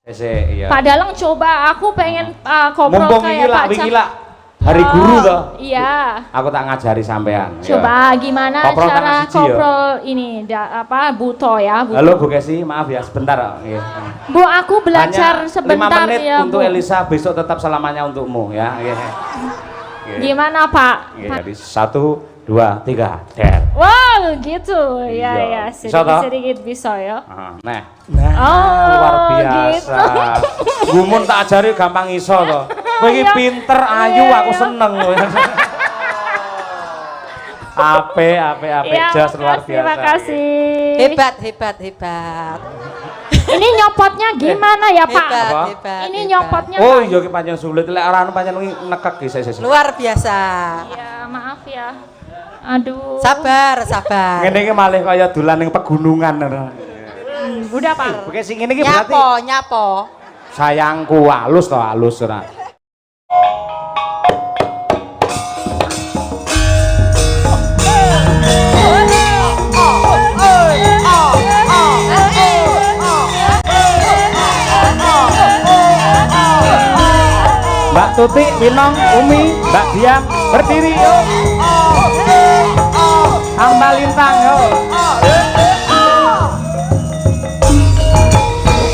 Iya. Pak Dalang coba aku pengen ngobrol kayak Pak Cak. Hari guru toh. Iya. Aku tak ngajari sampean. Coba gimana koprol cara siji, koprol ini Buto ya, Buto. Halo Bu Kesi, maaf ya sebentar. Iya. Bu, aku belajar Hanya sebentar 5 menit ya, untuk Bu. Elisa, besok tetap selamanya untukmu ya. Iya. Gimana, Pak? Iya, jadi 1 2 3 der. Wow, gitu. Iya. Ya, sedikit-sedikit bisa ya. Nah, luar biasa. Gumun tak ajari gampang iso to. Kowe iki pinter, ayu, aku seneng kowe. Ape, jos luar biasa. Terima kasih. Hebat. Ini nyopotnya gimana ya, Pak? Hebat. Ini nyopotnya. Oh, iya ki pancen sulit lek ora pancen nekek ki sik. Luar biasa. Ya, maaf ya. Aduh. Sabar. Ngene iki malih kaya dolan ning pegunungan ngono. Udah, Pak. Oke, sing ngene iki berarti Nyapo. sayangku halus to, halus ora. Mbak Tuti, Winong, Umi, Mbak Dian, berdiri yuk. Ambal lintang yuk.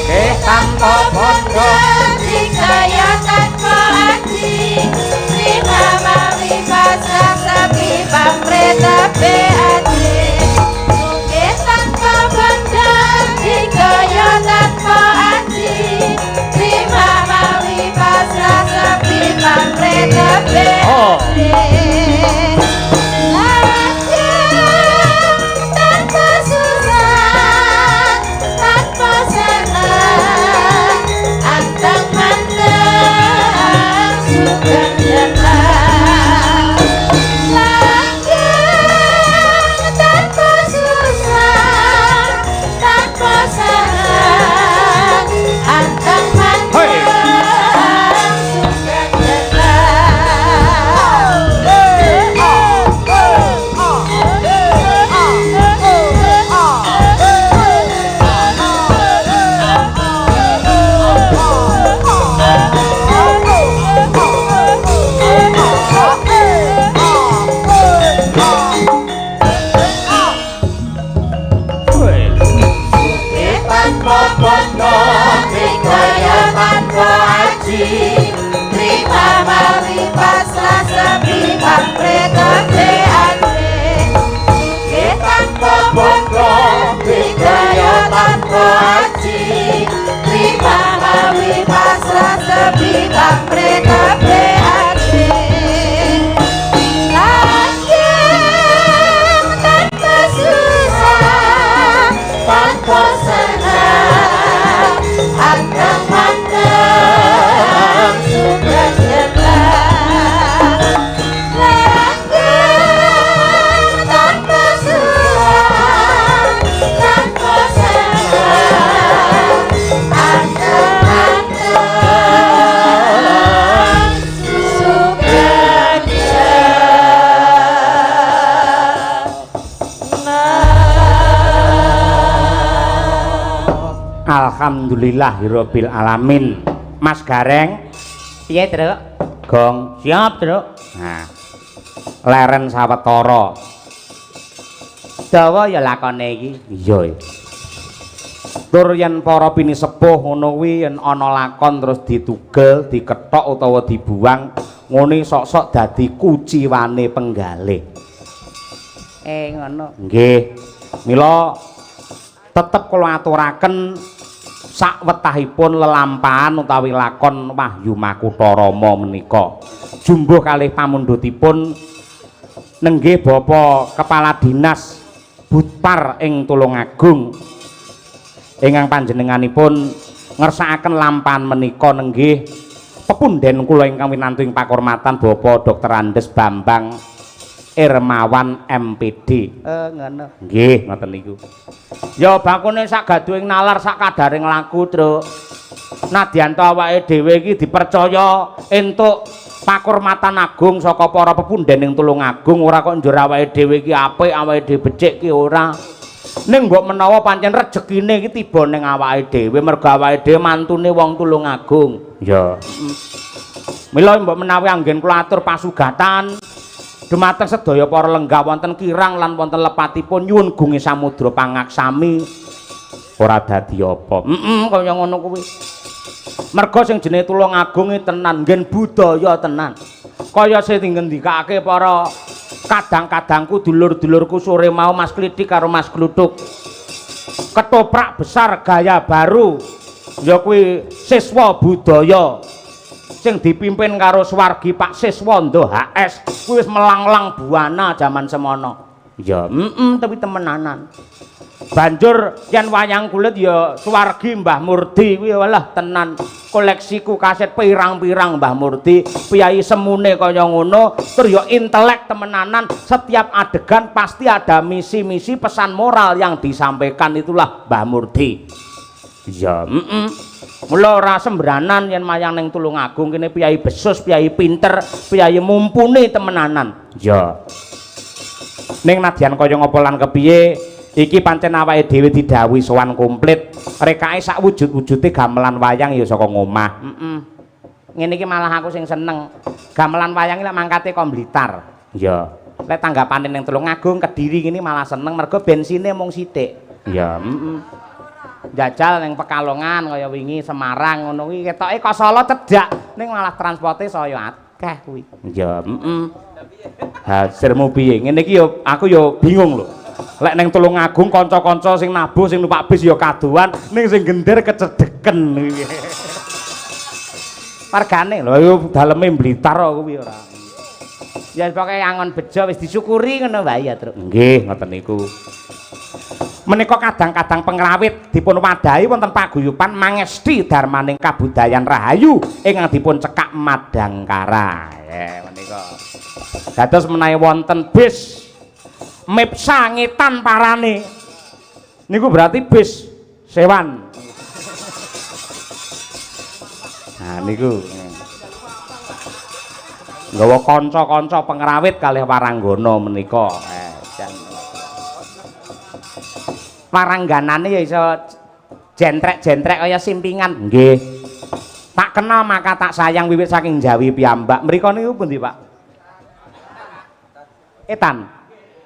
Oke, tanpa bondo. Dikaya tanpa hati, lima mami masa sapi pamreta beati. Oke, tanpa bondo, dikaya tanpa hati, lima mami masa sapi pamreta beati. Tanpa susah, tanpa senang, antang mandang suka jalan. Langgeng tanpa susah, tanpa senang, antang mandang suka terima mari pasrah sepi pamreta beate. Suke tanpa bondo, bidaya tanpa haji, terima mari pasrah sepi pamreta beate. Langgeng tanpa susah, tanpa senang, antang mandang suka jelas. Langgeng tanpa susah, tanpa senang, antang mandang suka Alhamdulillahirabbil alamin. Mas Gareng, piye, Truk? Gong, siap, Truk. Nah. Leren sawetara. Dawa ya lakone iki. Iya. Tur yen para pinisepuh ngono kuwi yen ana lakon terus ditugel, dikethok utawa dibuang, ngene sok-sok dadi kuciwane penggalih. Ngono. Nggih. Mila tetep kula aturaken sakwetahipun lelampahan utawi lakon Wahyu Makutha Rama menika jumbuh kalih pamundhutipun nenggih Bapak Kepala Dinas Budpar ing Tulungagung ingkang panjenenganipun ngersakaken lampahan menika nenggih pepunden kula ingkang winantu ing pakurmatan Bapak Dr. Andes Bambang Irmawan MPD. Ngono. Nggih, ngoten niku. Ya bakune sak gaduhing nalar sak kadaring laku, Truk. Nadyan to awake dhewe iki dipercaya entuk pakurmatan agung saka para pepunden ing Tulungagung ora kok njur awake dhewe iki apik, awake dhewe becik ki ora. Ning mbok menawa pancen rejekine iki tiba ning awake dhewe mergo awake dhewe mantune wong Tulungagung. Ya. Mila mbok menawi anggen kula atur pasugatan dumateng sedaya para lenggah wonten kirang lan wonten lepatipun nyuwun gunge samudra pangaksami ora dadi apa. Kaya ngono kuwi. Merga sing jenenge Tulungagung iki tenan nggen budaya tenan. Kaya sing ngendikake para kadang-kadangku dulur-dulurku sore mau Mas Klidik karo Mas Gluthuk. Ketoprak besar gaya baru ya kuwi siswa budaya sing dipimpin karo Swargi Pak Siswanda HS kuwi wis melanglang buana jaman semono. Ya, tapi temenanan. Banjur yen wayang kulit ya Swargi Mbah Murdi kuwi walah tenan koleksiku kaset pirang-pirang Mbah Murdi piyai semune kaya ngono tur ya intelek temenanan setiap adegan pasti ada misi-misi pesan moral yang disampaikan itulah Mbah Murdi. Ya, mula ora sembranan yen mayang ning Tulungagung kene piyai besus, piyai pinter, piyai mumpuni temenanan. Ya. Ning nadyan kaya ngapa lan kepiye iki pancen awake dhewe didhawuhi sowan komplit rekake sak wujud-wujude gamelan wayang ya saka ngomah. Ngene iki malah aku sing seneng. Gamelan wayang iki lek mangkate kok Blitar. Ya. Lek tanggapane ning Tulungagung Kediri ngene malah seneng mergo bensine mung sithik. Ya, Jajal ning Pekalongan kaya wingi Semarang ngono kuwi ketoke kok Solo cedhak ning malah transporte saya akeh kuwi. Ya, Hasilmu piye? Ngene iki yo aku yo bingung lho. Lek ning Tulungagung kanca-kanca sing nabuh sing numpak bis ya kaduan, ning sing gender kecedeken iki. Margane lho yo daleme Blitar kok kuwi ora. Ya pokoke angon bejo wis disyukuri ngono wae ya, Truk. Nggih, ngoten niku. Menika kadang-kadang pengrawit dipun wadahi wonten paguyuban mangesti darmaning kabudayan rahayu ingkang dipun cekak Madangkara. Ya menika. Dados menawi wonten bis Mipsa ngetan parane niku berarti bis sewan. Nah niku nggawa kanca-kanca pengrawit kalih waranggana menika. Warangganane ya iso jentrek-jentrek kaya simpingan. Nggih. Tak kenal maka tak sayang wiwit saking Jawi piyambak. Mriko niku pundi, Pak? Etan.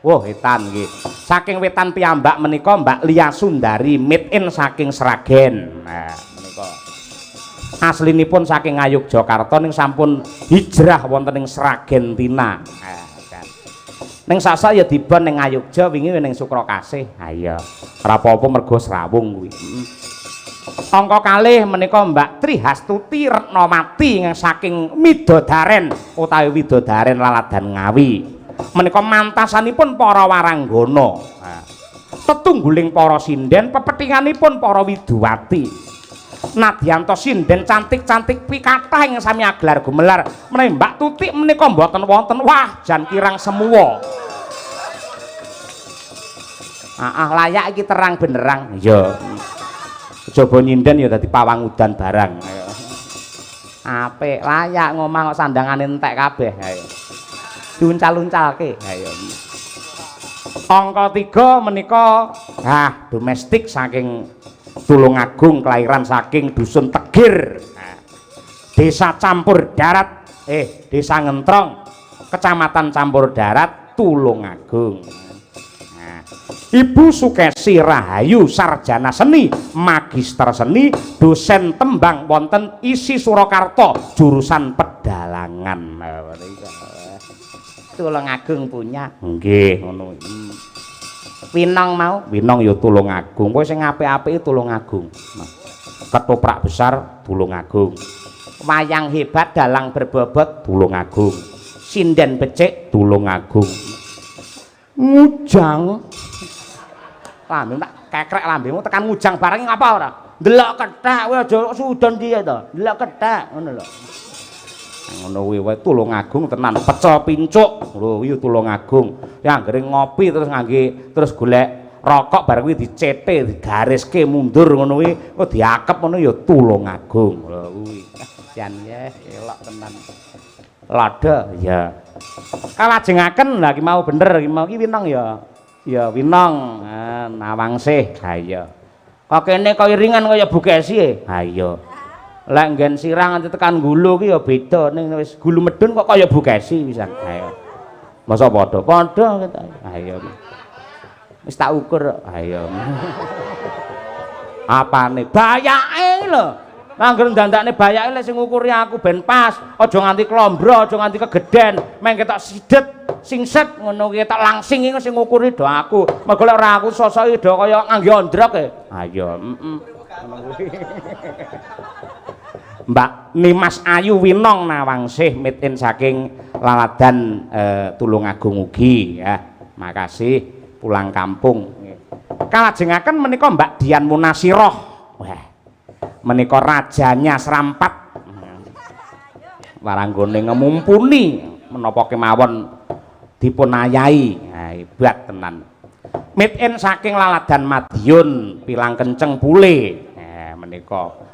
Wah, etan nggih. Saking wetan piyambak menika Mbak Lia Sundari made in saking Sragen. Nah, menika. Aslinipun saking Ngayogyakarta ning sampun hijrah wonten ing Sragentina. Nah, kan. Ning sasa ya dibon ning Ngayogja wingi ning Sukrakasih. Ha iya. Ora apa-apa mergo srawung kuwi. Angka kalih menika Mbak Trihastuti Retnamati saking Midodaren utawi Widodaren Laladan Ngawi. Menika mantasanipun para waranggana. Tetungguling para sinden pepethinganipun para widuwati. Nadyanto sinden cantik-cantik pikatah ing sami aglar gumelar menawi Mbak Tutik menika mboten wonten wah jan kirang semuwa. Layak iki terang benerang. Ya. Coba nyinden ya dadi pawangudan barang. Apik layak ngomong kok sandangane entek kabeh. Ayo. Diuncal-uncalke. Ayo. Angka 3 menika domestik saking Tulungagung kelahiran saking dusun Tegir. Desa Campur Darat Desa Ngentrong Kecamatan Campur Darat Tulungagung. Ibu Sukesi Rahayu sarjana seni, magister seni, dosen tembang wonten Isi Surakarta jurusan pedalangan. Tulungagung punya. Nggih, ngono. Winong mau, Winong ya Tulungagung. Kowe sing apik-apik Tulungagung. Ketoprak besar Tulungagung. Wayang hebat dalang berbobot Tulungagung. Sinden becik Tulungagung. Ngujang lambemu tak kekrek lambemu tekan ngujang bareng ngapa ora? Ndelok kethek kowe aja sudon dia to. Ndelok kethek ngono lho. Ngono kuwi wae Tulungagung tenan pecel pincuk. Lho iki Tulungagung. Ya anggere ngopi terus ngangge terus golek rokok bareng kuwi dicete, digariske mundur ngono kuwi kok diakep ngono ya Tulungagung. Lho kuwi. Jan ya elok tenan. Lada ya. Kalajengaken lha iki mau bener iki mau iki winong ya. Ya Winong, Nawangsih. Ha iya. Kok kene kok iringan kaya Bukesi e. Ha iya. Lek nggen sirang nganti tekan gulu ki ya beda ning wis gulu medun kok kaya Bukesi pisan. Ha iya. Masa padha? Padha kita. Ha iya. Wis tak ukur. Ha iya. Apane? Bayake lho. Angger ndandakne bayake lek sing ngukuri aku ben pas. Aja nganti klombro, aja nganti kegeden. Meng ketok sidet, singset ngono ki ketok langsing iki sing ngukuri do aku. Mergo lek ora aku sosoke do kaya ngangge ondrok e. Ha iya, Mbak Nimas Ayu Winong Nawangsih mitin saking Laladan Tulungagung ugi ya. Makasih pulang kampung. Kalajengaken menika Mbak Dian Munasiroh. Wah. Menika rajanya Serampat. Waranggone ngemumpuni menapa kemawon dipunayahi. Ha hebat tenan. Mitin saking Laladan Madiun pilang kenceng pule.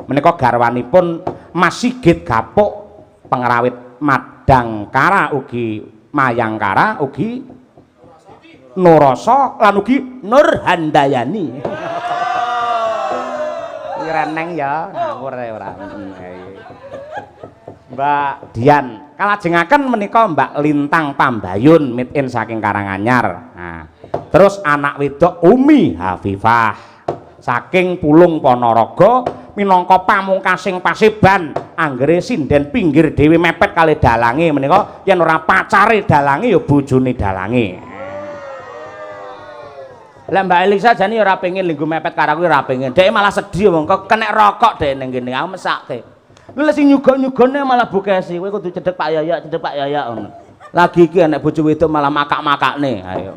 Menika garwanipun Mas Sigit Gapuk pengrawit Madangkara ugi Mayangkara ugi Nurasa lan ugi Nurhandayani. Reneng ya ngawur ora. Mbak Dian kalajengaken menika Mbak Lintang Pambayun mitin saking Karanganyar. Nah, terus anak wedok Umi Hafifah saking Pulung Ponorogo minangka pamungkasing Paseban anggere sinden pinggir dhewe mepet kali dalange menika yen ora pacare dalange ya bojone dalange. Lah Mbak Elisa jane ora pengin linggo mepet karo aku ora pengin. Dhek malah sedih wong kok kenek rokok dhek ning kene aku mesake. Lha sing nyuga-nyugone malah Bukesi. Kowe kudu cedhek Pak Yayak ngono. Lagi iki nek bojo wedok malah makak-makakne. Ayo.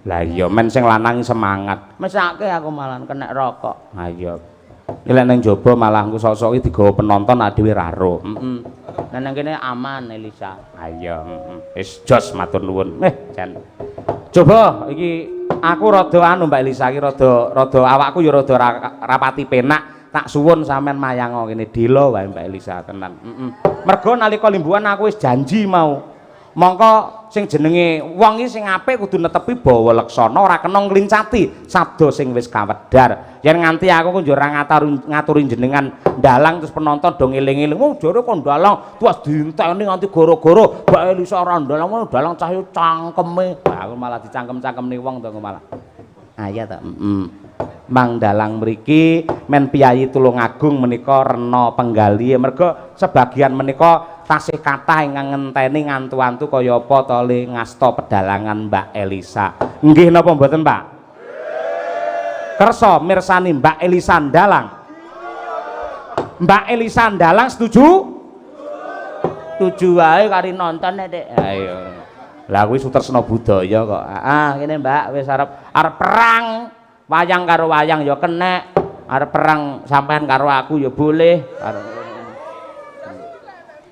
Lah iya men sing lanang semangat. Mesake aku malah kenek rokok. Ha iya. Lek ning jaba malah engko sok-sok iki digawa penonton dhewe ra ro. Lah nang kene aman Elisa. Ha iya, wis jos matur nuwun. Jan. Coba iki aku rada anu Mbak Elisa iki rada awakku ya rada rapati penak. Tak suwun sampean mayango kene dela wae Mbak Elisa tenan. Mergo nalika limbuhan aku wis janji mau. Mongko sing jenenge wong iki sing apik kudu netepi bawa leksana ora kena nglincati sabda sing wis kawedhar. Yen nganti aku kok ora ngaturi jenengan ndalang terus penonton do ngeling-eling, "Oh, jare kok ndalang tuwas diinteni nganti goro-goro, Mbak Elisa ora ndalang, ndalang cahya cangkeme." Lah aku malah dicangkem-cangkemne wong to malah. Ah iya to. Mang dalang mriki men piyayi Tulungagung menika rena penggali mergo sebagian menika tasih kathah ingkang ngenteni ngantu-antu kaya apa to le ngasta pedalangan Mbak Elisa. Nggih napa mboten, Pak? Kersa mirsani Mbak Elisa ndalang. Mbak Elisa ndalang setuju? Setuju wae kari nonton Dik. Ayo. Lah kuwi sutresna budaya kok. Kene Mbak wis arep perang. Wayang karo wayang ya kenek, arep perang sampean karo aku ya boleh.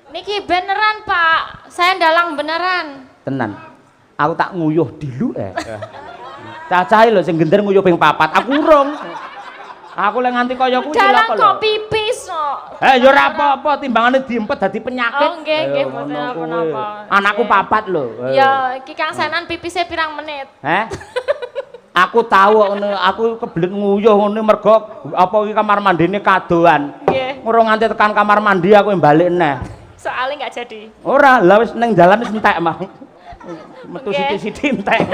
Niki beneran Pak, saya ndalang beneran. Tenan. Aku tak nguyuh dilu Cacahe lho sing gender nguyuh ping 4, aku urung. Aku lek nganti kaya kuwi lho kok. Kok pipis kok. Ya ora apa-apa timbangane diempet dadi penyakit. Oh nggih nggih mboten apa-apa. Anakku 4 lho. Ya iki Kang Senan pipisnya pirang menit? Aku tahu ngono, aku kebelet nguyuh ngono mergo apa iki kamar mandine kadoan. Nggih. Ngurung nganti tekan kamar mandi aku balik neh. Soale enggak jadi. Ora, lah wis ning dalan wis entek mah. Metu sithik-sithik entek.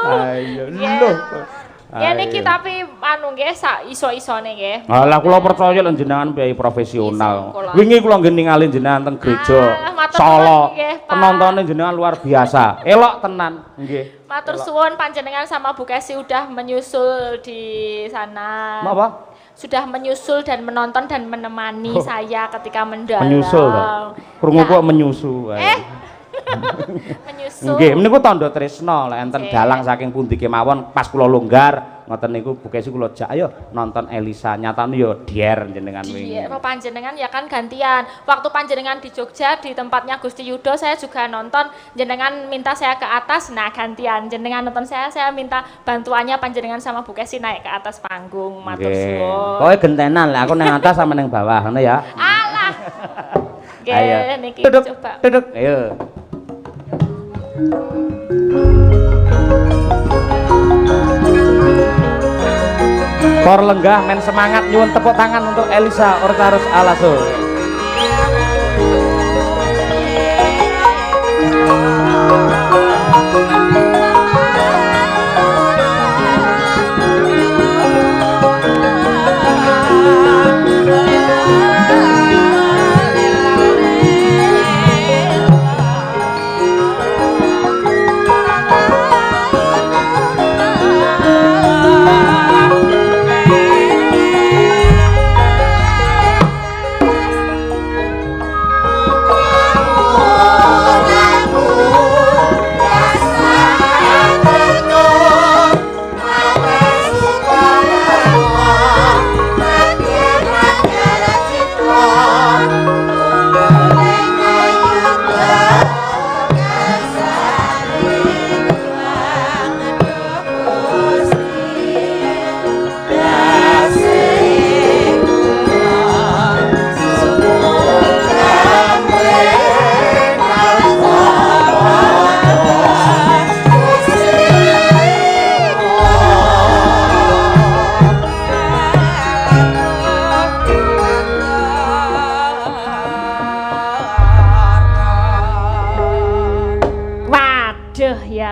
Ayo lho. Ya niki tapi anu nggih sak iso-isone nggih. Lah kula percaya lho jenengan piye profesional. Wingi kula nggih ningali jenengan teng gereja Solo. Penontone jenengan luar biasa. Elok tenan nggih. Matur suwun panjenengan sama Bukesi udah menyusul di sana. Napa? Sudah menyusul dan menonton dan menemani saya ketika mendalang. Menyusul to. Krungu kok menyusu. Menyusul. Nggih, meniku tandha tresna lek enten dalang saking pundi kemawon pas kula longgar ngoten niku Bukesi kula jak ayo nonton Elisa. Nyatane ya dier jenengan wingi. Iya, panjenengan ya kan gantian. Waktu panjenengan di Jogja di tempatnya Gusti Yudo saya juga nonton, jenengan minta saya ke atas, nah gantian. Jenengan nonton saya minta bantuannya panjenengan sama Bukesi naik ke atas panggung. Matur suwun. Pokoke gentenan lah aku nang atas sama nang bawah ngono ya. Alah. Nggih, niki coba. Coba. Duduk. Ayo. Por lenggah men semangat nyuwun tepuk tangan untuk Elisa Ortarus Alaso.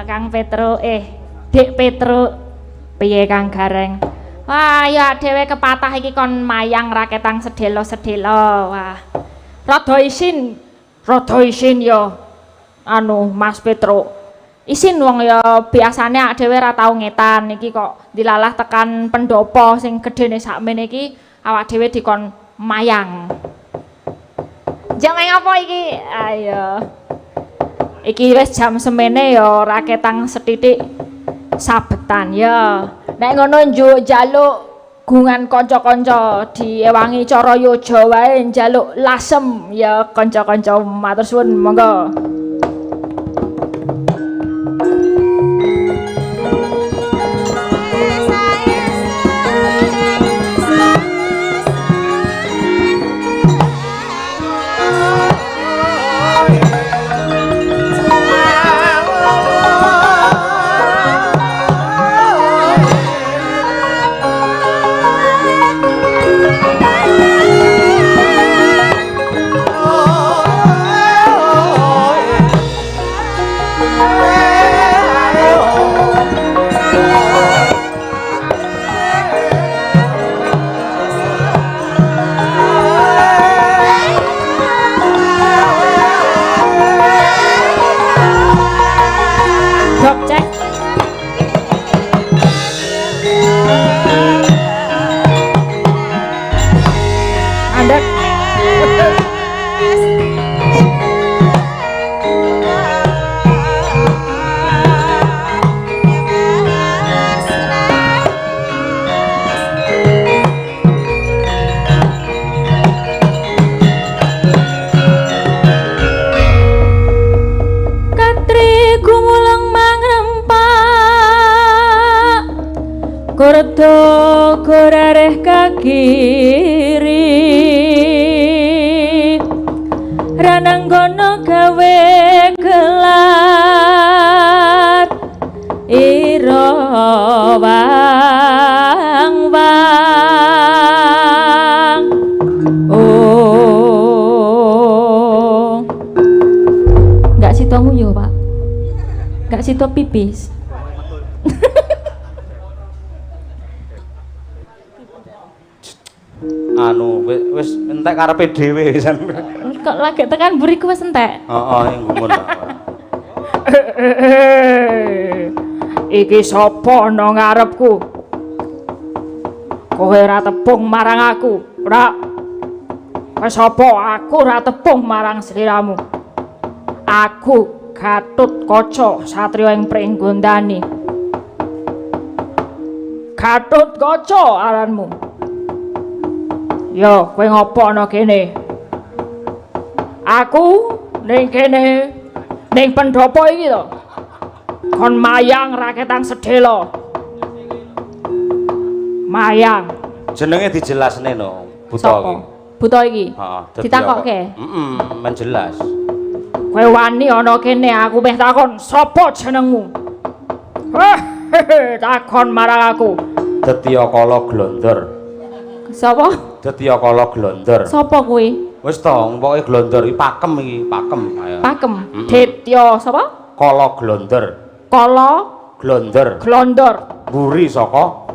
Kang Petro, Dik Petro, piye Kang Gareng? Wah, ya dhewe kepatah iki kon mayang raketang sedelo-sedelo. Wah. Rada isin ya. Anu Mas Petro. Isin wong ya biasane ak dhewe ra tau ngetan iki kok dilalah tekan pendopo sing gedene sakmene iki awak dhewe dikon mayang. Jangan apa iki? Ayo. Iki wis jam semene ya raketang setitik sabetan ya. Nek ngono njaluk gungan kanca-kanca diewangi cara yoja wae njaluk lasem ya kanca-kanca matur suwun monggo. Kurdo gorareh kakiri rananggono gawe gelar ira wang oh nggak sito nguyu Pak, nggak sito pipis. Anu wis entek karepe dhewe pisan. Kok lagi tekan buriku wis entek. Heeh, ngono. Iki sapa ana ngarepku? Kowe ora tepung marang aku, ora. Wis sapa aku ora tepung marang sliramu. Aku Gatotkaca satriya ing Pringgondani. Gatotkaca aranmu. Yo, kowe ngopo ana kene? Aku ning kene ning pendopo iki to. Kon mayang raketang sedelo. Mayang. Jenenge dijelasne no, buta iki. Buta iki. Heeh, ditakokke. Men jelas. Kowe wani ana kene aku meh takon, sapa jenengmu? Takon marang aku. Detya Kala Glondor. Sapa? Detya Kala Glondor. Sapa kuwi? Wis to, pokoke Glondor iki pakem iki, pakem. Ayo. Pakem. Detya sapa? Kala Glondor. Kala Glondor. Glondor. Buri saka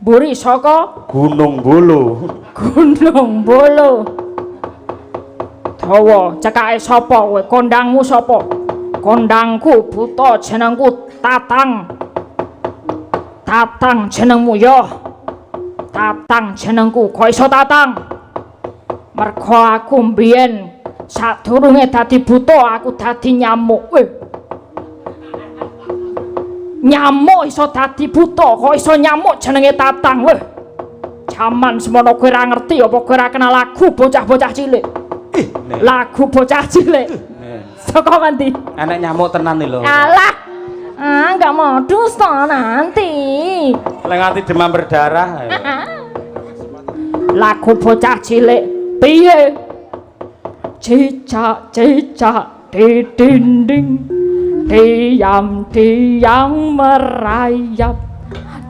Buri saka Gunung Bolo. Gunung Bolo. Dawa cekake sapa kowe? Kondangmu sapa? Kondangku buta jenengku Tatang. Tatang jenengmu ya. Tatang jenengku. Kok iso Tatang? Mergo aku mbiyen sadurunge dadi buta aku dadi nyamuk. Nyamuk iso dadi buta, kok iso nyamuk jenenge Tatang. Jaman semono kowe ora ngerti apa kowe ora kenal lagu bocah-bocah cilik. Lagu bocah cilik. Saka ngendi? Enek nyamuk tenan iki lho. Alah. Enggak modus toh nanti. Lek nganti demam berdarah. Lagu bocah cilik piye? Cicak-cicak di dinding, diam-diam merayap.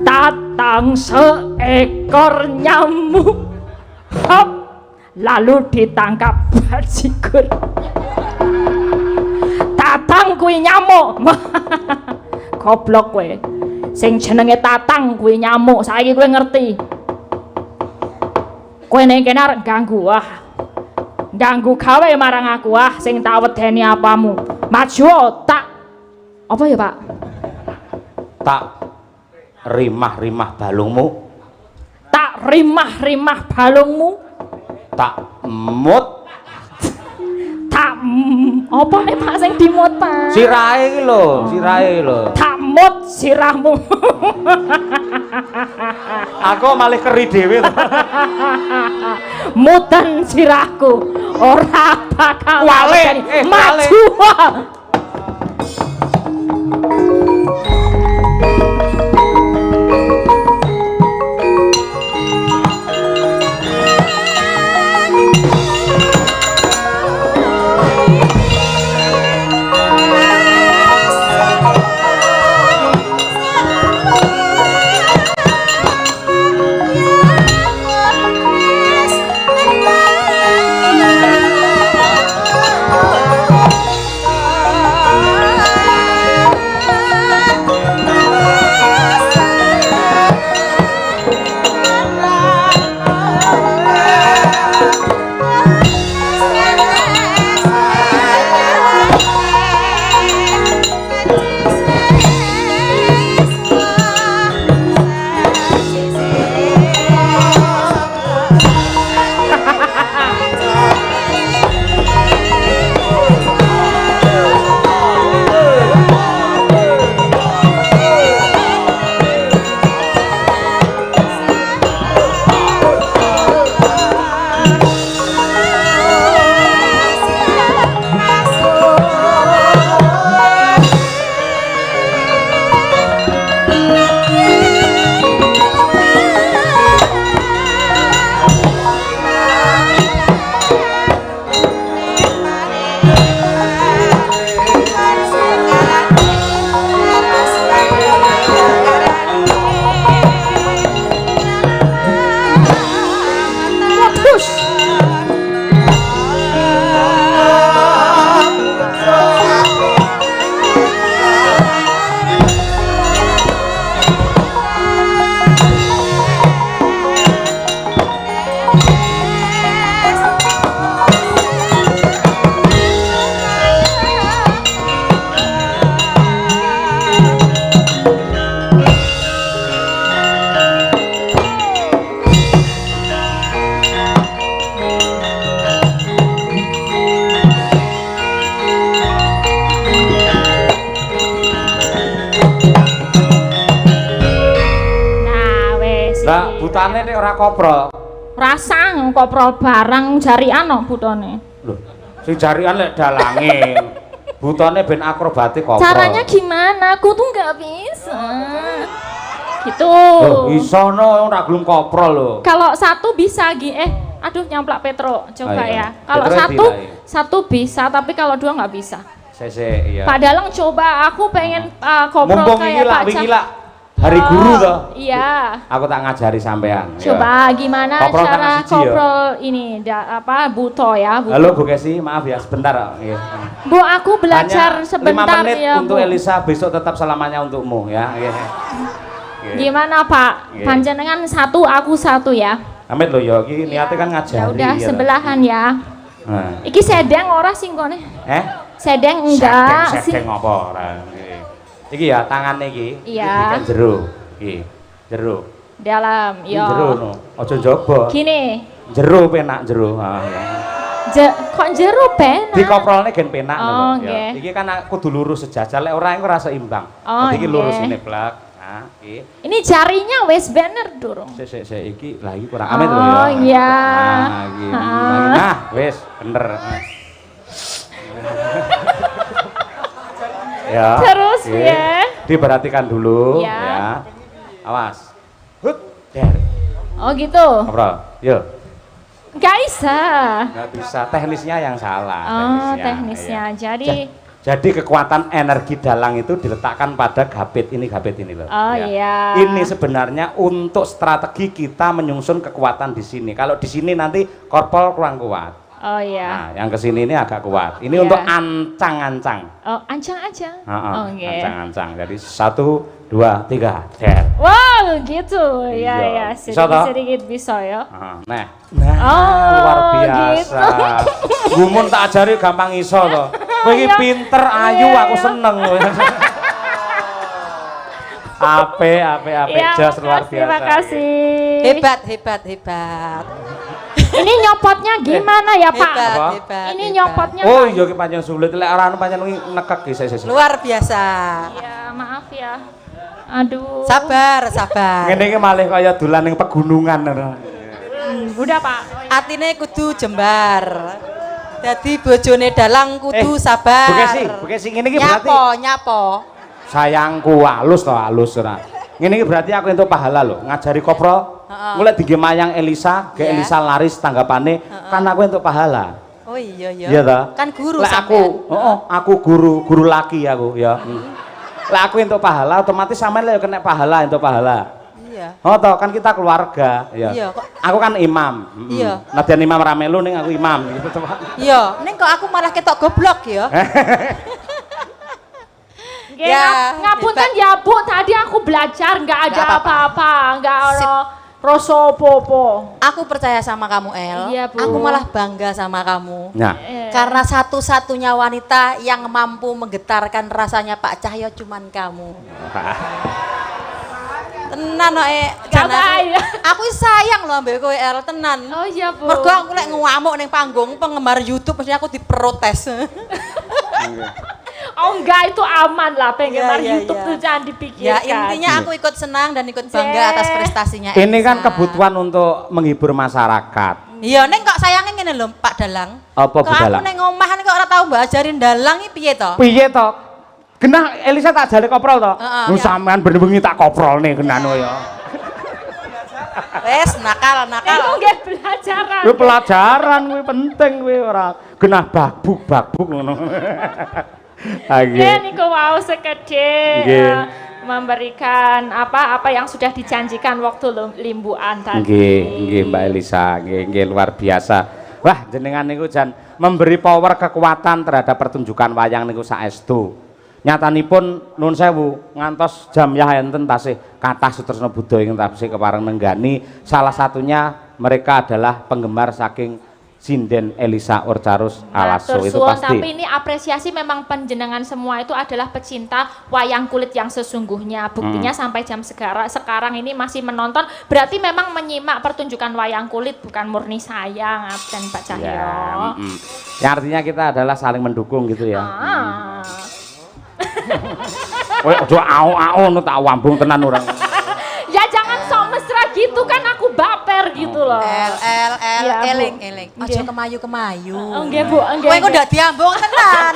Tatang seekor nyamuk. Hop, lalu ditangkap bajigur. Tatang kuwi nyamuk. Goblok kowe. Sing jenenge Tatang kuwi nyamuk, saiki kowe ngerti. Kowe nek kene arep ganggu ganggu gawe marang aku sing tak wedeni apamu. Maju tak. Apa ya, Pak? Tak rimah-rimah balungmu. Tak rimah-rimah balungmu. Tak mut Apa nih Pak sing dimut Pak? sirahe iki lho. Tak mut sirahmu. Aku malih keri dhewe to. Muten sirahku. Ora bakal Wale, maju. butane nek ora koprol. Rasa koprol barang jarian kok butane. Lho, sing jarian lek dalange. Butane ben akrobatik koprol. Caranya gimana? Aku tuh nggak bisa. Gitu. Loh, iso no ora gelem koprol lho. Kalau satu bisa aduh nyamplak Petro. Coba Ayo. ya. Kalau Petro satu bisa, tapi kalau dua nggak bisa. Sese iya. Pak Dalang coba aku pengen koprol Mumpung kayak Pak wingi Cah. lah hari guru toh. Iya. Aku tak ngajari sampean. Coba gimana Koprol cara tangan siji, ya. koprol ini buto ya, buto. Halo Bu Kesi, maaf ya sebentar. Nggih. Bu, aku belajar Hanya sebentar 5 menit ya, untuk Bu. Elisa, besok tetap selamanya untukmu ya. Nggih. Gimana Pak? Nggih. Panjenengan satu, aku satu ya. Amit lho ya, iki niate kan ngajari. Ya udah ya. sebelahan ya. Nah. Iki sedeng ora singkone? Sedeng enggak sih? Sedeng apa ora. Nggih. Iki ya tangane iki. Iya. Iki kan jero. Iki. Jero. Dalam, Iki yo. jero no. Aja njaba. Gini, Jero penak jero. Ya. kok jero penak? Dikoprolne gen penak Oh, lho. Ya. nggih. Iki kan kudu lurus sejajar, lek ora iku ora seimbang. Oh, Jadi iki lurus nggih. ini blak. Nah, iki. Ini jarinya wes bener durung. Sik iki lah iki kurang amit lho ya. Oh iya. Nah, iki. Nah, wis bener. Ya. Terus oke. ya. Diperhatikan dulu Ya. ya. Awas. Hut, der. Oh gitu. Apa? Yo. Gak bisa. Enggak bisa, teknisnya yang salah. Oh, teknisnya. Iya. Jadi Jadi kekuatan energi dalang itu diletakkan pada gapit ini loh. oh Ya. iya. Ini sebenarnya untuk strategi kita menyusun kekuatan di sini. Kalau di sini nanti korpol kurang kuat. Oh iya. Nah, yang ke sini ini agak kuat. Ini Iya. untuk ancang-ancang. Oh, ancang-ancang. Heeh, Oh, nggih. ancang-ancang. Jadi 1, 2, 3, der. Wow, gitu. Ya Iya. ya, Bisa toh? sedikit-sedikit bisa ya. Nah, Oh, luar biasa. Gumun tak ajari gampang iso to. Kowe iki Iya. pinter, ayu, Iya, aku iya. seneng kowe. Ape, Iya, jos luar biasa. Terima kasih. Hebat, hebat, hebat. Ini nyopotnya gimana ya, Pak? Hebat, Apa? hebat. Ini hebat. nyopotnya. Oh, Pak. iya ki pancen sulit lek ora anu pancen nekek ki sik. Luar biasa. Ya, maaf ya. Aduh. Sabar, sabar. Ngene iki malih kaya dolan ning pegunungan ngono. Udah, Pak. Atine kudu jembar. Jadi bojone dalang kudu sabar. Bu Kesi ngene iki berarti Nyapo. sayangku halus ora. Ngene iki berarti aku entuk pahala lho, ngajari kopro. Mulai dige mayang Elisa, ke Iya. Elisa laris tanggapane, kan aku entuk pahala. Oh iya iya. Iya ta? Kan guru Lek aku, sampean. aku guru laki aku ya. Lek aku entuk pahala otomatis sampean lek kena pahala entuk pahala. Iya. Oh toh kan kita keluarga ya. Iya, kok. Aku kan imam. Iya. Nadyan imam ramelu ning aku imam gitu toh. Iya, ning kok aku malah ketok goblok ya. Nggih, Ya, ngapunten hebat. ya, Bu. Tadi aku belajar nggak ada Nggak apa-apa. apa-apa, nggak Sip. ada rasa popo. Aku percaya sama kamu, El. Iya, Bu. Aku malah bangga sama kamu. Nah, Karena satu-satunya wanita yang mampu menggetarkan rasanya Pak Cahyo cuman kamu. Tenan kok, Gak baik. Aku sayang loh ambek kowe, El, tenan. Oh iya, Bu. Mergo aku lek ngamuk ning panggung penggemar YouTube mesti aku diprotes. Oh enggak, itu aman lah. Penggemar Iya, iya, YouTube iya. tuh jangan Ya dipikirkan. intinya aku ikut senang dan ikut bangga atas prestasinya ini kan Elsa. kebutuhan untuk menghibur masyarakat. Iya, neng kok sayangnya ngene lho Pak Dalang. Apa, Bu Kok Dalang? aku neng omah kok ora tau mbak ajarin dalang iki piye to? Piye to? Genah Elisa tak jare koprol to. Heeh, Lu iya. sampean bengi tak koprol nih genan ya. Wes nakal. Itu nggak pelajaran. Kuwi pelajaran kuwi penting kuwi ora genah babuk ngono. Ha Ya, nggih. niku mau sekedhik Nggih. memberikan apa yang sudah dijanjikan waktu limbuan tadi. Nggih Mbak Elisa, nggih luar biasa. Wah, jenengan niku jan memberi power kekuatan terhadap pertunjukan wayang niku saestu. Nyatanipun nun sewu ngantos jam yah enten tasih kathah sutresna Buddha ingkang tasih kepareng nenggani, salah satunya mereka adalah penggemar saking sinden Elisa Orcarus Alaso. Matur Itu suwun, pasti. tapi ini apresiasi memang penjenengan semua itu adalah pecinta wayang kulit yang sesungguhnya. Buktinya sampai jam sekarang ini masih menonton, berarti memang menyimak pertunjukan wayang kulit, bukan murni sayang dan Pak Cahyo. Ya, ya, artinya kita adalah saling mendukung gitu ya. Ah. Kowe aja ao-ao nu tak wambung tenan orang. Ya jangan sok mesra gitu kan, aku baper gitu loh. El Iya, Bu. eling. Nggih. Aja kemayu-kemayu. Oh, nggih, Bu, nggih. Kowe kok ndak diambung tenan.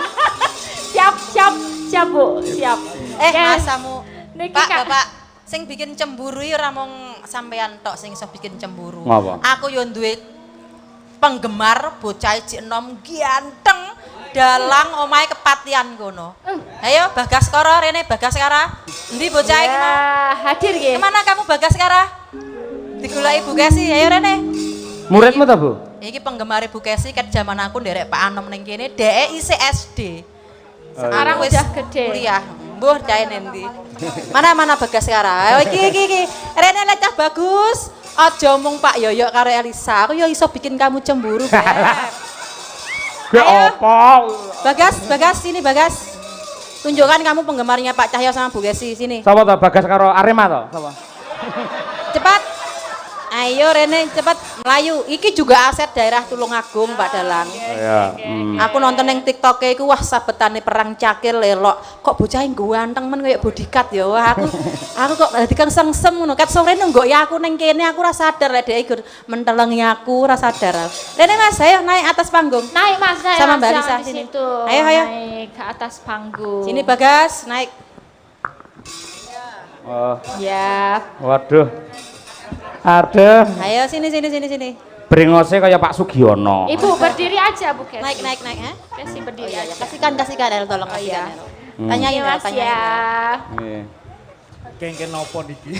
Siap Bu, siap. Oke. Asamu. Niki, Pak, Kak. Bapak, sing bikin cemburu iki ora mung sampean tok sing iso bikin cemburu. Ngapa? Aku yo duwe penggemar bocah cik enom ganteng dalang omahe kepatian kono. Ayo Bagaskara rene Bagaskara. Endi bocah iki mau? Hadir nggih. Kemana kamu Bagaskara? Digoleki Bu Kesi, ayo rene. Muridmu ta, Bu? Iki penggemar Bu Kesi ket zaman aku nderek Pak Anom ning kene, dhek isih SD. Sekarang wis udah gede. kuliah. Mbuh cahe endi. Mana Bagaskara? Ayo iki. Rene lecah bagus. Aja omong Pak Yoyo karo Elisa. Aku yo iso bikin kamu cemburu, Beb. Ya Ayo. apa? Bagas, sini Bagas. Tunjukkan kamu penggemarnya Pak Cahyo sama Bu Kesi, sini. Sapa ta Bagas karo Arema to? Sapa? Cepat. Ayo Rene, cepat melayu. Iki juga aset daerah Tulungagung, Pak Dalang. Ya. Aku nonton yang TikTok iku wah sabetane perang cakil lelok. Kok bocah ganteng men kayak bodyguard ya. Wah aku kok dadi kesengsem ngono. Kat sore nunggok ya aku ning kene aku ora sadar lek dhek iku mentelengi aku ora sadar. Rene Mas, ayo naik atas panggung. Naik Mas, naik Sama Mas, Mbak jangan Lisa di sini. situ. Ayo. Naik ke atas panggung. Sini Bagas, naik. Oh, Ya. waduh. Aduh, Ayo sini. brengose kaya Pak Sugiono. Ibu berdiri aja Bu Kesi. Naik ha. Kesi berdiri Iya, aja. kasihkan El tolong iya. kasihkan El. Tanyain Iya, El, Mas tanyain El. ya. Nggih. Kengken nopo niki?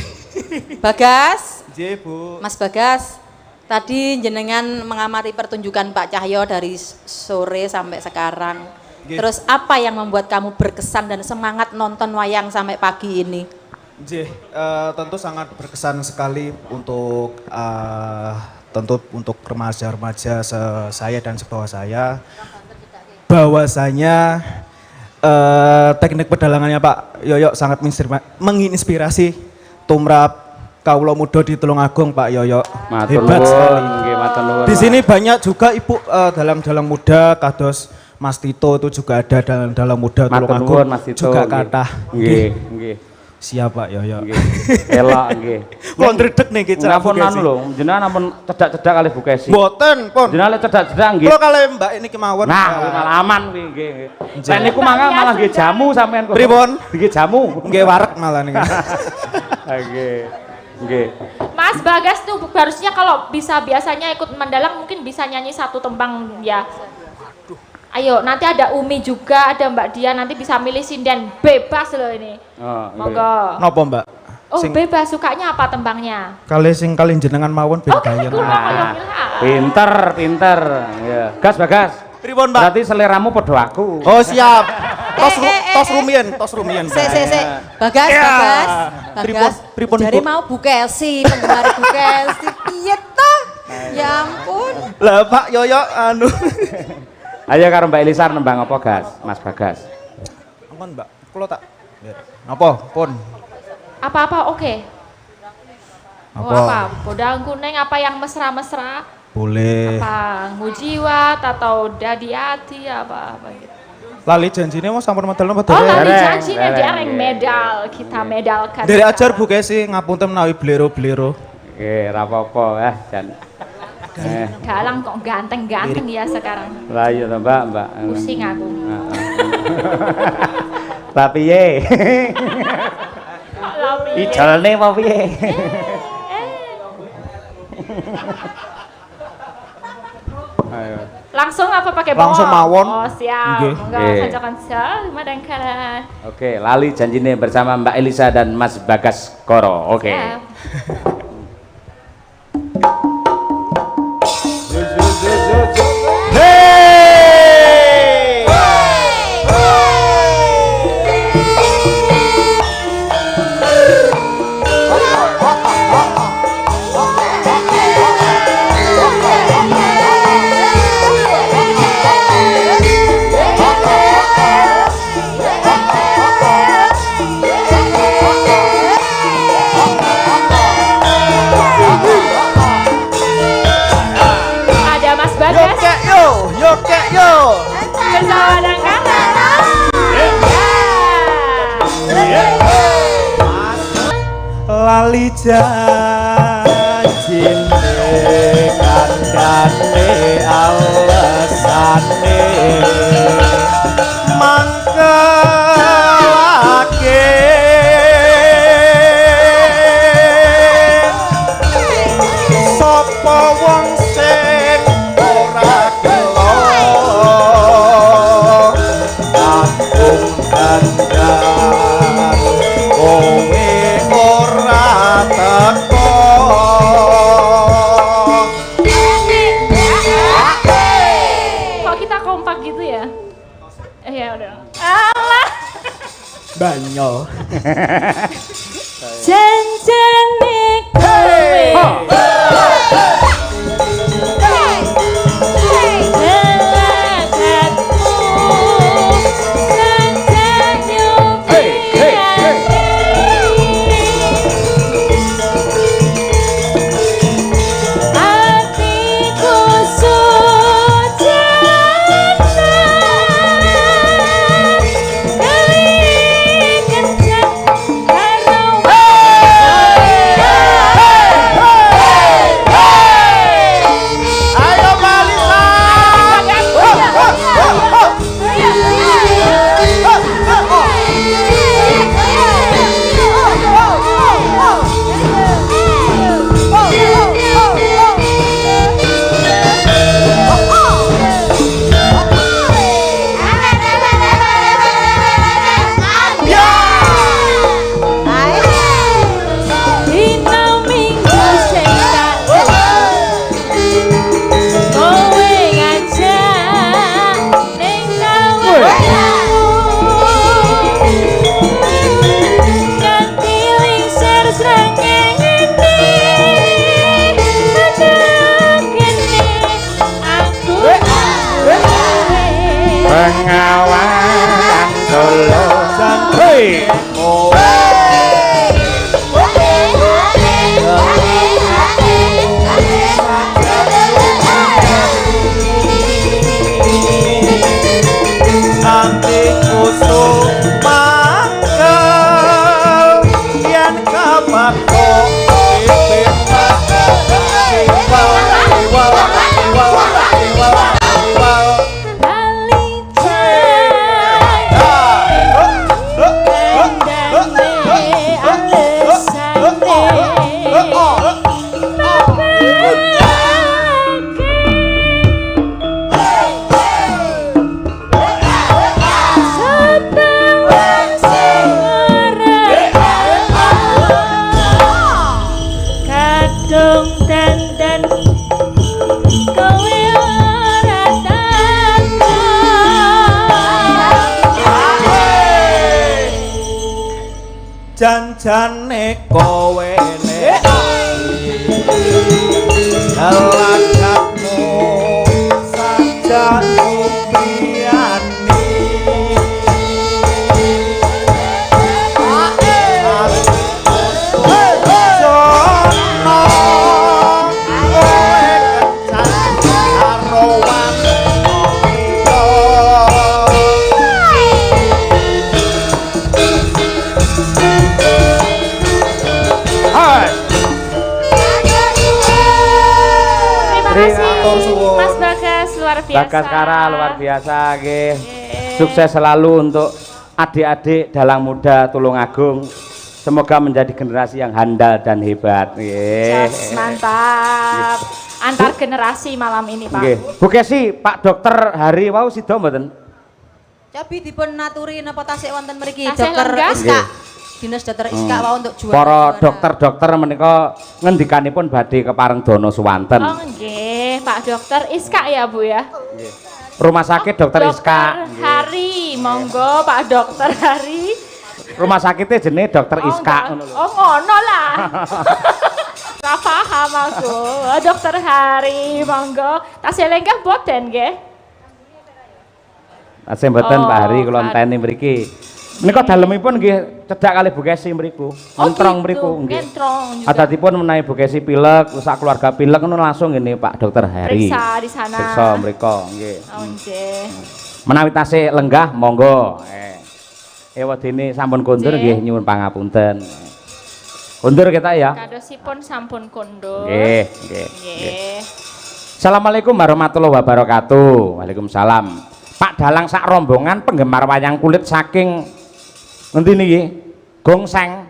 Bagas, Nggih, Bu. Mas Bagas, tadi jenengan mengamati pertunjukan Pak Cahyo dari sore sampai sekarang. Nggih. Terus apa yang membuat kamu berkesan dan semangat nonton wayang sampai pagi ini? Nggih, tentu sangat berkesan sekali untuk tentu untuk remaja-remaja saya dan sebawah saya. Bahwasanya teknik pedalangannya Pak Yoyo sangat menginspirasi tumrap kawula muda di Tulungagung Pak Yoyo. Matur Hebat sekali. nuwun, nggih matur nuwun. Di sini banyak juga Ibu dalang-dalang muda kados Mas Tito itu juga ada dalang muda Matur Tulungagung nuwun Mas Tito. juga nggih. kathah. Nggih. Siap Pak Yoyo. Nggih. Elok nggih. Kula ndredeg nih kita. Ngampun anu lho, jenengan ampun cedak-cedak kali Bu Kesi. Mboten, pun. Jenengan lek cedak-cedak nggih. Kula kalih Mbak ini kemawon. Nah, kuwi malah aman kuwi nggih. Nggih. Lah niku malah nggih jamu sampean kok. Pripun? Nggih jamu. Nggih wareg malah nih. Nggih. Nggih. Mas Bagas tuh harusnya kalau bisa biasanya ikut mendalang mungkin bisa nyanyi satu tembang ya. Ayo, nanti ada Umi juga, ada Mbak Dia, nanti bisa milih sinden, bebas loh ini. Oh, nggih. Monggo. Napa Mbak? Oh Sing bebas, sukanya apa tembangnya? kalih sing kalih jenengan mawon ben Oh gayen. kula Nah, kaya Milha. pinter. Ya. Gas Bagas. Pripun Mbak? Berarti seleramu padha aku. Oh siap. Tos eh. rumien. Se. Bagas, Ya. Bagas. Pripun, Jadi Bu? mau Bu Kesi, penggemar Bu Kesi. Piye ta? Ya ampun. Lah Pak Yoyo anu. Ayo karo Mbak Elisa nembang apa Gas? Mas Bagas. Ampun Mbak, kula tak. Napa? Pun. Apa-apa oke. Oh, Apa? apa? Podang kuning apa yang mesra-mesra? Boleh. Apa ngujiwat atau dadi ati apa gitu. Lali janjine mau sampun medal napa Oh, lali Dereng, janjinya dereng, dereng nggih. medal, kita medalkan. Dari ajar Bu Kesi ngapunten menawi blero-blero. Nggih, ora apa-apa jan. Dalang kok ganteng-ganteng ya sekarang. Lah iya to Mbak. Pusing aku. Lah piye? Tapi Ijalne apa piye? Ayo. langsung apa pakai Langsung bawang? mawon. Oh siap. Nggih. Monggo Nggih. kanca-kanca madangkala. Oke, lali janjine bersama Mbak Elisa dan Mas Bagas Koro. Oke. Ya. Hey! Ada Mas Yo Bagas kek yo, yo kek yo. bersama madangkala. Ya. Lali janjine kandhane alesane mangkelake sapa wong sing gitu ya? Ya udah. Alah. Banyo. Janjane kowe. Pengawalan Solo Santai Anti kusuk mangkel yen kapan kok pipit janjane kowe nek lagakmu saja nubiani sono kowe kencan karo Mas Bagas luar biasa. Bagas Kara luar biasa nggih. Sukses selalu untuk adik-adik dalang muda Tulungagung. Semoga menjadi generasi yang handal dan hebat. Nggih. Mantap. Antar generasi malam ini, Pak. Nggih. Bu Kesi, Pak Dokter Hari wau sida mboten? Cobi dipun naturi napa tasik wonten mriki Tasih Dokter lenggah? Iska. Dinas Dokter Iska wau untuk juara. Para dokter-dokter menika ngendikanipun badhe kepareng dana suwanten. Oh nggih, Pak Dokter Iska ya, Bu ya. Rumah sakit Dokter Iska. Dokter Hari, monggo Pak Dokter Hari. Rumah sakitnya jenenge Dokter Iska. enggak. Oh ngono lah. Ora paham aku. Dokter Hari, monggo. Tasih lenggah boten nggih. Tasih mboten Pak Hari kula kan. enteni mriki. Menika dalemipun nggih cedhak kalih Bu Kesi mriku. Entrong mriku nggih. Entrong juga. Adatipun menawi Bu Kesi pilek, sak keluarga pilek ngono langsung ngene Pak Dokter Hari. Periksa di sana. Periksa mriko nggih. Oh nggih. Menawi tasih lenggah monggo. Ewadene sampun kondur nggih nyuwun pangapunten. Kondur kita ya. Kadosipun sampun kondur. Nggih, nggih. Nggih. Assalamualaikum warahmatullahi wabarakatuh. Waalaikumsalam. Pak Dalang sak rombongan penggemar wayang kulit saking ngendi niki? Gongseng.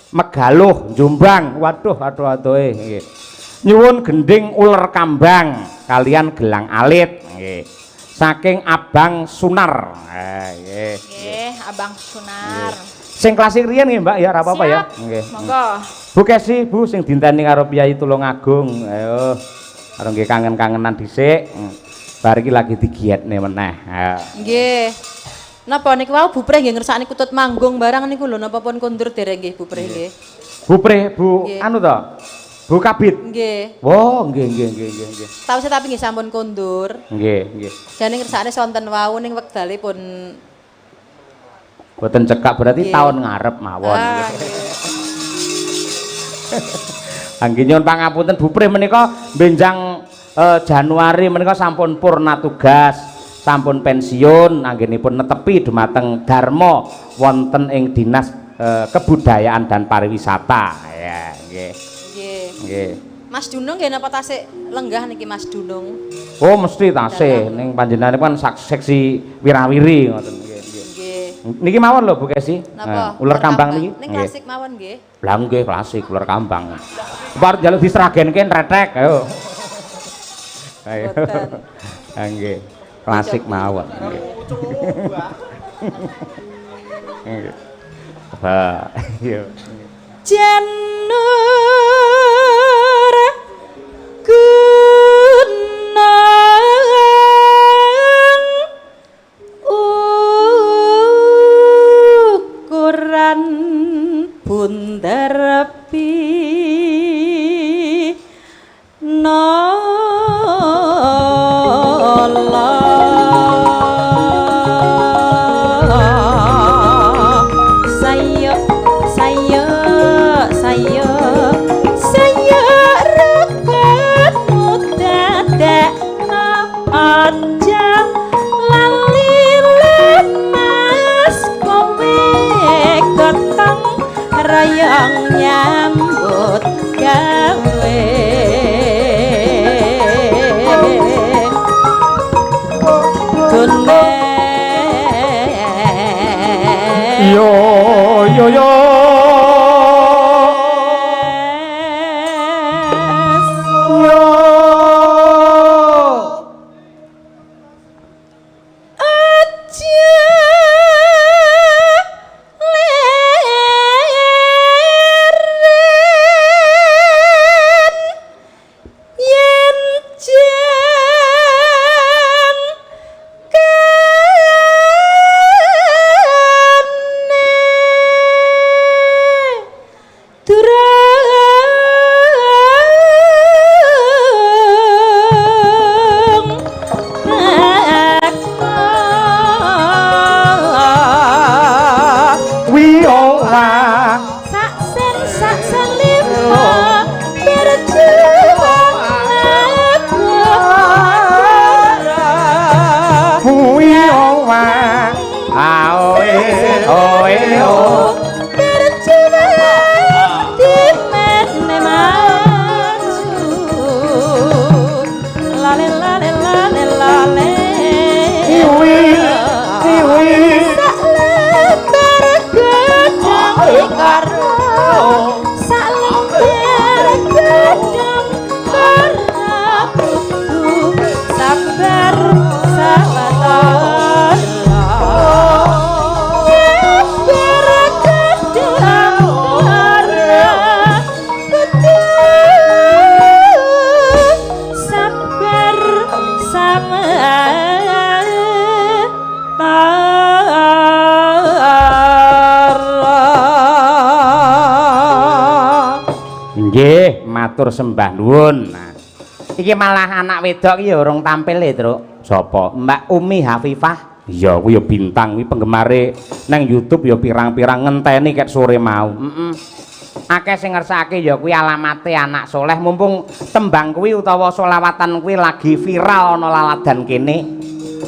Megaluh, Jombang. Waduh, aduh-aduhe nggih. Nyuwun gending uler kambang kalian gelang alit nggih. Saking Abang Sunar. Nggih. Nggih, Abang Sunar. Sing klasik riyen nggih, Mbak ya, ora apa-apa ya. Siap. Nggih. Monggo. Bu Kesi, Bu sing dinteni karo Piyai Tulungagung. Ayo. Karo nggih kangen-kangenan dhisik. Bar iki lagi digietne meneh. Ha. Nggih. Napa niku wau bupreh nggih ngersakne kutut manggung barang niku lho napa pun kondur dereng nggih bupreh nggih. Bupreh, Bu, Nggih. anu to. Bu Kabit. Nggih. Oh, nggih. Tahu saya tapi nggih sampun kondur. Nggih. Jane ngersakne sonten wau ning wekdalipun Boten cekak berarti Nggih. tahun ngarep mawon. Ah, Angge nyuwun pangapunten Buprih menika benjang Januari menika sampun purna tugas, sampun pensiun anggenipun netepi dumateng dharma wonten ing Dinas Kebudayaan dan Pariwisata. Ya, nggih. nggih. Nggih. Mas Dunung nggih napa tasik lenggah niki Mas Dunung? Oh, mesti tasih ning panjenenganipun seksi wirawiri ngoten nggih. Nggih. Niki mawon lho Bu Kesi. Napa? Ular kambang niki. Ning Nggih. klasik mawon nggih. Lah nggih klasik ular kambang. Bar njaluk diseragenke retek ayo. Ayo. Boten. Ha nggih. Klasik mawon nggih. Nggih. Ha, iya. Janur gunung ukuran bundar saya rekatmu dadak aja lali lemas kowe ketang rayang nyambut gawe Yo. Nggih, matur sembah nuwun. Nah, iki malah anak wedok iki ya urung tampil e, Truk. Sapa? Mbak Umi Hafifah. Iya, kuwi ya bintang, kuwi penggemare nang YouTube ya pirang-pirang ngenteni ket sore mau. Akeh sing ngersake ya kuwi alamate anak soleh, mumpung tembang kuwi utawa selawatan kuwi lagi viral ana laladan kene.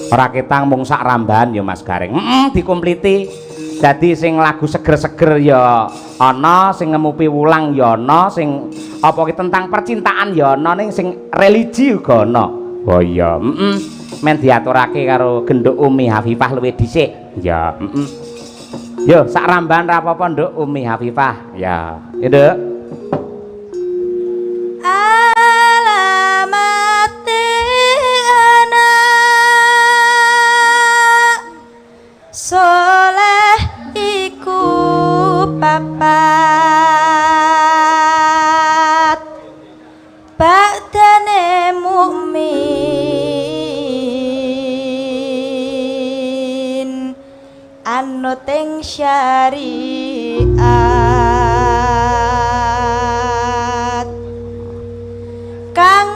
Ora ketang mung sak rambahan ya Mas Gareng. Dikompliti. Dadi sing lagu seger-seger ya ana, sing ngemupi wulang ya ana, sing apa ki tentang percintaan ya ana, ning sing religi uga ana. Oh iya, men diaturake karo Genduk Umi Hafifah luwih dhisik. Ya, Yo sak rambahan ra apa-apa Nduk Umi Hafifah. Ya, Nduk. Alamate anak soleh iku papat badane mukmin manut ing syariat kang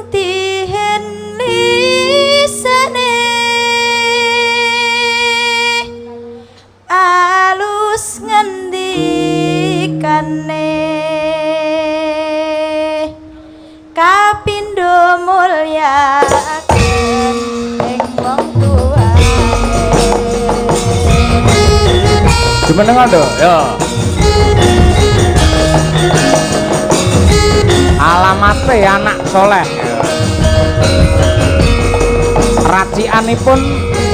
dihen lisane alus ngendikane kapindo mulyaken ing wong tuane Jumenengan to, ya. Alamate anak soleh. Racikanipun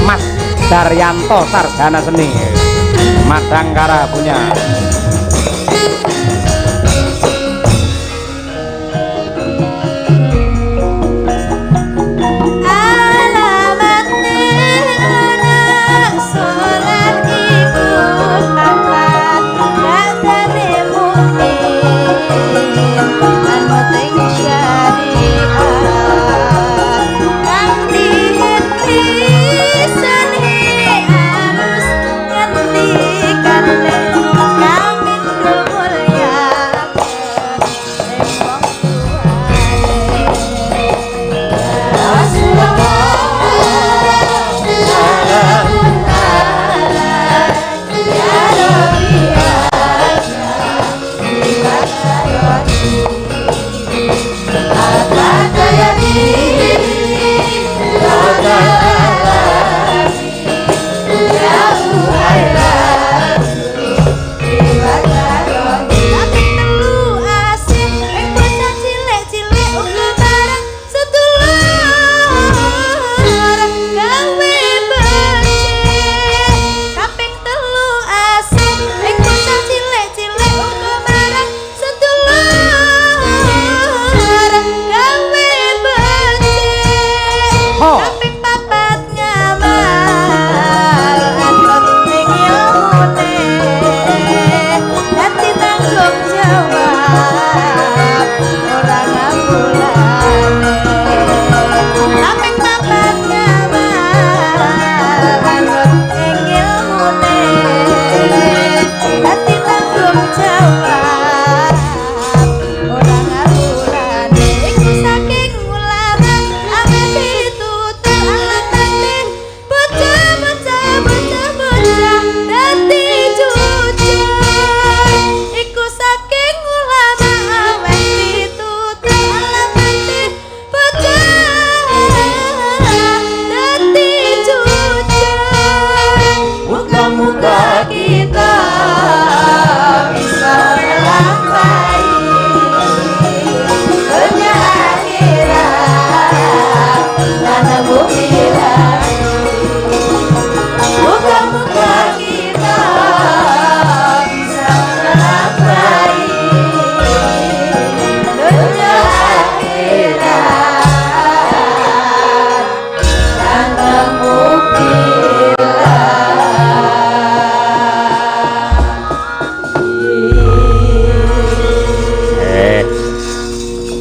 Mas Daryanto Sarjana Seni. Madangkara punya.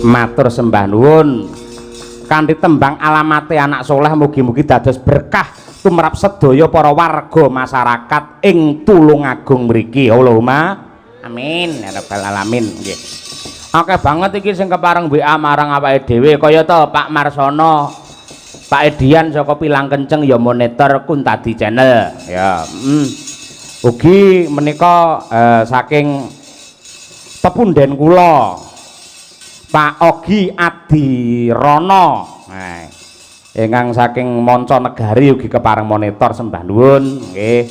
Matur sembah nuwun kanthi tembang alamate anak soleh mugi-mugi dados berkah tumrap sedaya para warga masyarakat ing Tulungagung mriki. Allahumma amin ya rabbal alamin nggih. Akeh banget iki sing kepareng WA marang awake dhewe kaya to Pak Marsono, Pak Edian saka Pilang Kenceng ya monitor Kuntadi channel ya. Ugi menika saking pepunden kula Pak Ogi Adirono ingkang saking Monco Negari ugi kepareng monitor sembah nuwun nggih.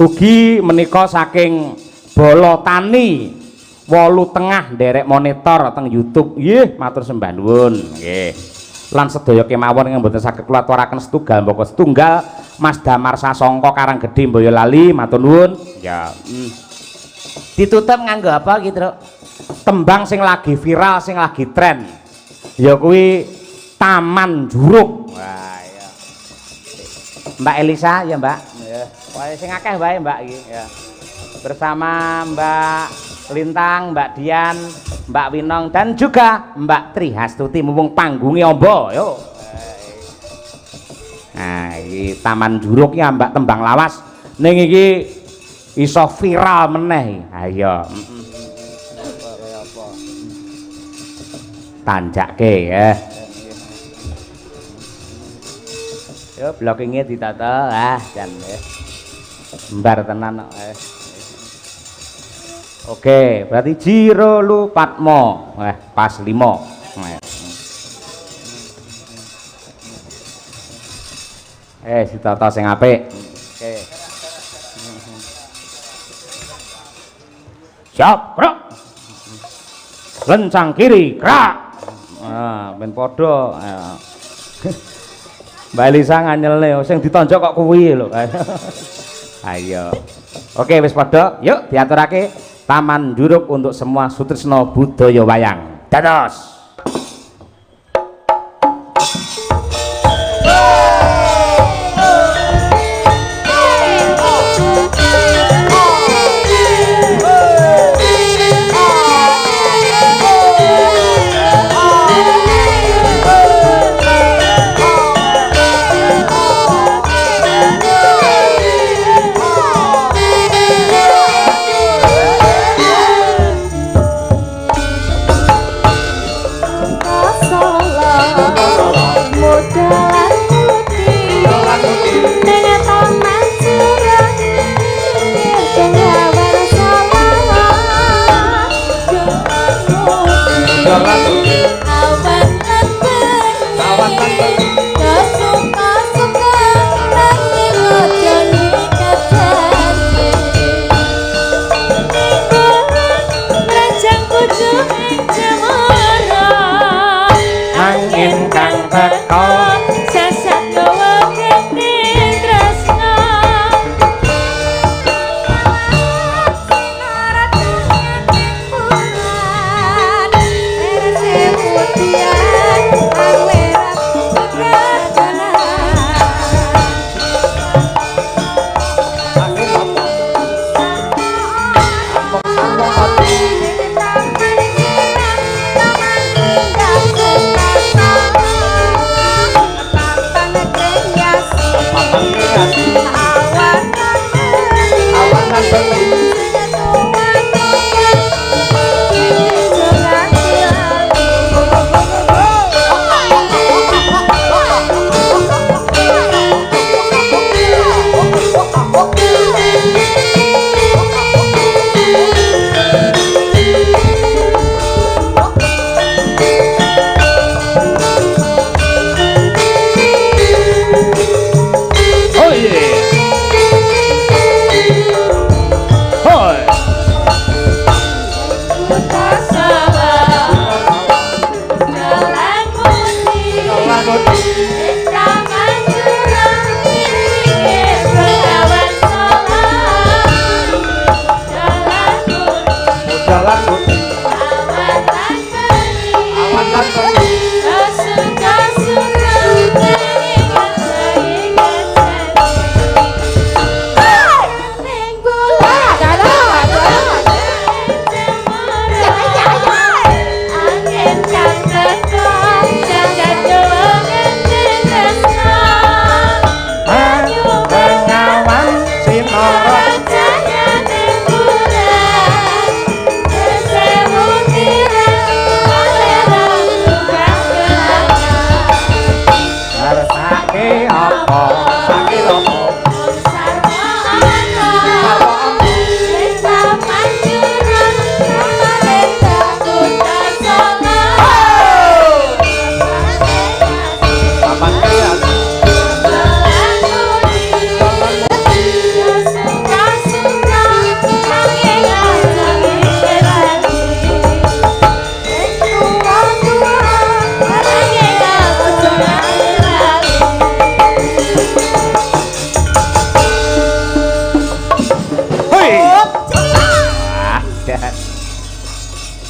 Ugi menika saking Bolo Tani Wolu Tengah nderek monitor teng YouTube nggih matur sembah nuwun nggih. Lan sedaya kemawon ingkang boten saged kula aturaken setunggal mboko setunggal Mas Damar Sasongko Karanggedhe Boyolali matur nuwun ya. Ditutup nganggo apa gitu Truk? Tembang sing lagi viral sing lagi tren ya kuwi Taman Juruk. Wah ya Mbak Elisa ya Mbak ya wae sing akeh wae Mbak iki ya bersama Mbak Lintang, Mbak Dian, Mbak Winong dan juga Mbak Tri Hastuti mumpung panggungnya ombo yo Nah, iki Taman Juruk ya Mbak tembang lawas ning iki iso viral meneh. Ha iya. Tanjake ya. Yo blockingnya ditata jan ya. Mbar tenan kok. Oke, berarti Jiro Lupatmo. Pas 5. Ditata sing apik. Oke. Siap, gerak. Lencang kiri, gerak. Ben padha. Mbak Elisa nganyelne sing ditonjok kok kuwi lho. Ayo. Oke, wis padha. Yuk diaturake Taman Juruk untuk semua sutresna budaya wayang. Dados.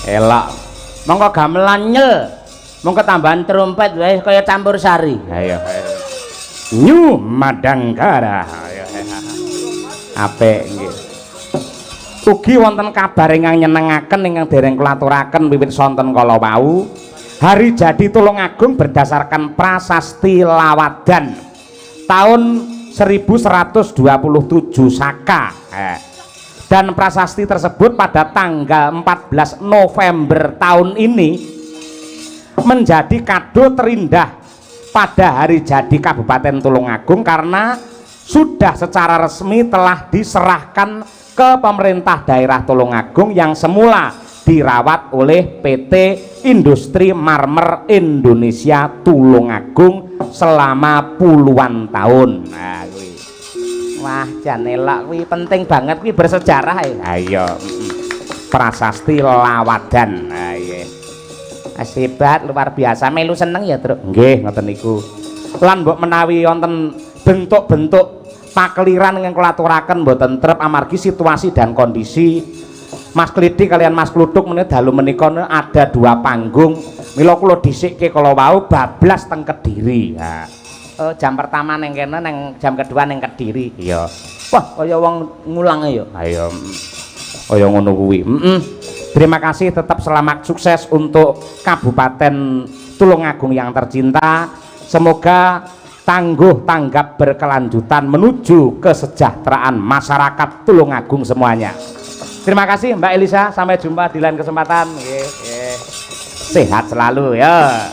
Elok. Mongko gamelan nyel. Mongko tambahan trompet wae kaya campur sari. Ayo. Nyu Madangkara. Ayo. Apik nggih. Ugi wonten kabar ingkang nyenengaken ingkang dereng kula aturaken wiwit sonten kala wau. Hari jadi Tulungagung berdasarkan prasasti Lawadan tahun 1127 Saka. Dan prasasti tersebut pada tanggal 14 November tahun ini menjadi kado terindah pada hari jadi Kabupaten Tulungagung karena sudah secara resmi telah diserahkan ke pemerintah daerah Tulungagung yang semula dirawat oleh PT Industri Marmer Indonesia Tulungagung selama puluhan tahun. Nah, kuwi. Wah, jan elok kuwi penting banget kuwi bersejarah ya. Ayo. Prasasti Lawadan. Nah, iya. Hebat, luar biasa. Melu seneng ya, Truk. Nggih, ngoten niku. Lan mbok menawi wonten bentuk-bentuk pakeliran yang kula aturaken mboten trep amargi situasi dan kondisi Mas Klidi kalian Mas Kluduk menika dalu menika ada 2 panggung. Mila kula dhisikke kala wau bablas teng Kediri. Ha. Jam pertama ning kene, ning jam kedua ning Kediri. Iya. Wah, kaya wong ngulange ya. Ayo. Kaya ngono kuwi. Terima kasih, tetap selamat sukses untuk Kabupaten Tulungagung yang tercinta. Semoga tangguh tanggap berkelanjutan menuju kesejahteraan masyarakat Tulungagung semuanya. Terima kasih Mbak Elisa, sampai jumpa di lain kesempatan. Sehat selalu ya.